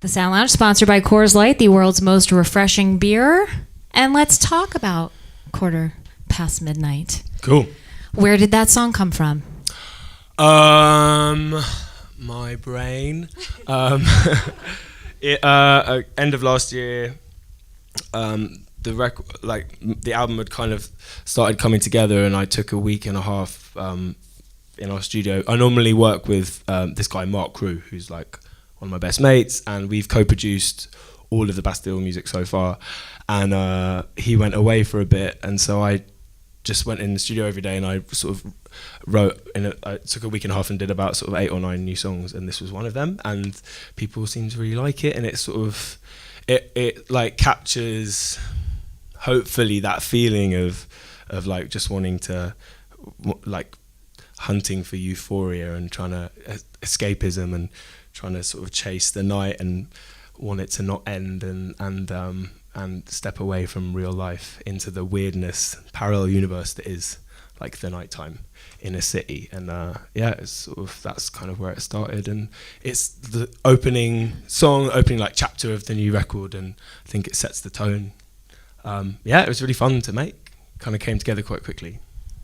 The Sound Lounge, sponsored by Coors Light, the world's most refreshing beer. And let's talk about Quarter Past Midnight. Cool. Where did that song come from? My brain. End of last year, the album had kind of started coming together, and I took a week and a half in our studio. I normally work with this guy Mark Crew, who's like one of my best mates, and we've co-produced all of the Bastille music so far. And he went away for a bit, and so I just went in the studio every day, and I sort of wrote. I took a week and a half and did about sort of 8 or 9 new songs, and this was one of them. And people seem to really like it, and it sort of it like captures hopefully that feeling of like just wanting to like hunting for euphoria and trying to escapism and trying to sort of chase the night and want it to not end and step away from real life into the weirdness, parallel universe that is like the nighttime in a city. And it's sort of, that's kind of where it started, and it's the opening like chapter of the new record, and I think it sets the tone. It was really fun to make, kind of came together quite quickly.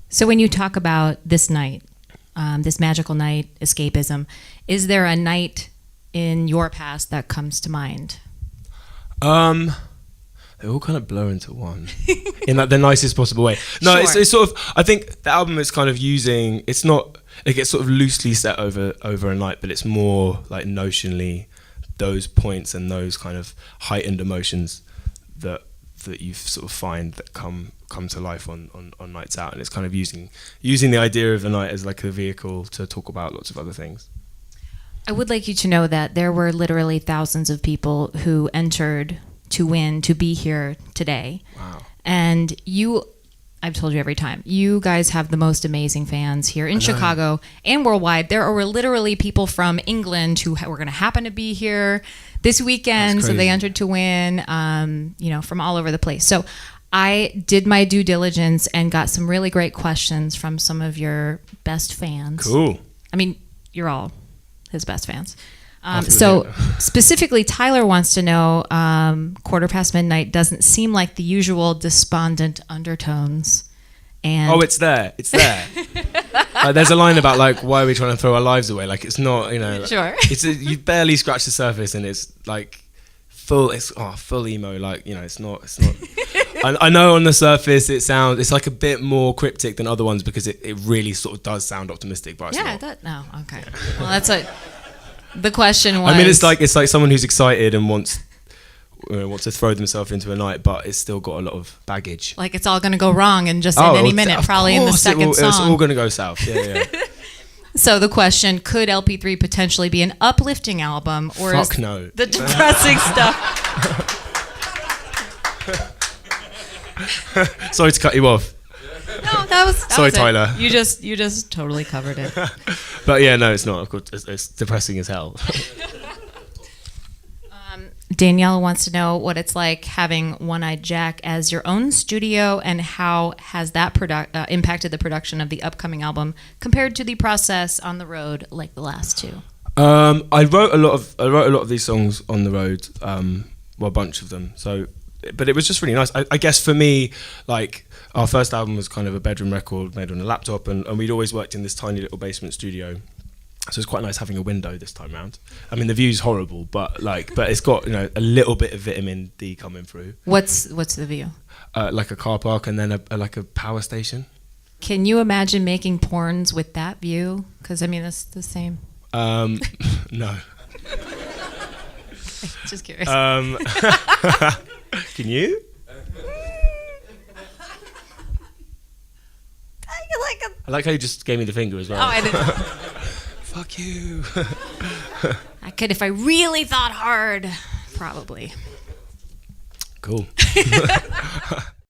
So when you talk about this night, this magical night, escapism, is there a night in your past that comes to mind? They all kind of blur into one in like the nicest possible way. No, Sure. it's sort of, I think the album is kind of using, it's not, it gets sort of loosely set over a night, but it's more like notionally those points and those kind of heightened emotions that you sort of find that come to life on nights out. And it's kind of using the idea of the night as like a vehicle to talk about lots of other things. I would like you to know that there were literally thousands of people who entered to win to be here today. Wow. And I've told you every time, you guys have the most amazing fans here in Chicago and worldwide. There are literally people from England who were going to happen to be here this weekend, so they entered to win, from all over the place. So I did my due diligence and got some really great questions from some of your best fans. Cool. I mean, you're all his best fans. So specifically, Tyler wants to know, Quarter Past Midnight doesn't seem like the usual despondent undertones. And It's there. There's a line about like, why are we trying to throw our lives away? Like, it's not, Sure. You barely scratch the surface, and it's like full emo. Like, it's not. I know on the surface it's like a bit more cryptic than other ones because it really sort of does sound optimistic, but it's not. Okay. Well, that's the question was. I mean, it's like someone who's excited and wants to throw themselves into a night, but it's still got a lot of baggage. Like it's all going to go wrong in just in any minute, probably in the second song. It's all going to go south. Yeah. So the question, could LP3 potentially be an uplifting album, or Fuck is no. the depressing stuff? Sorry to cut you off. No, that was Sorry, it. Tyler. You just totally covered it. But yeah, no, it's not. Of course, it's depressing as hell. Danielle wants to know what it's like having One-Eyed Jack as your own studio, and how has that impacted the production of the upcoming album compared to the process on the road, like the last two. I wrote a lot of these songs on the road, a bunch of them. So, but it was just really nice. I guess for me, like our first album was kind of a bedroom record made on a laptop, and we'd always worked in this tiny little basement studio. So it's quite nice having a window this time around. I mean, the view's horrible, but it's got a little bit of vitamin D coming through. What's the view? Like a car park, and then like a power station. Can you imagine making porns with that view? Because I mean, it's the same. No. Just curious. Can you? I like how you just gave me the finger as well. Oh, I didn't. Fuck you. I could if I really thought hard, probably. Cool.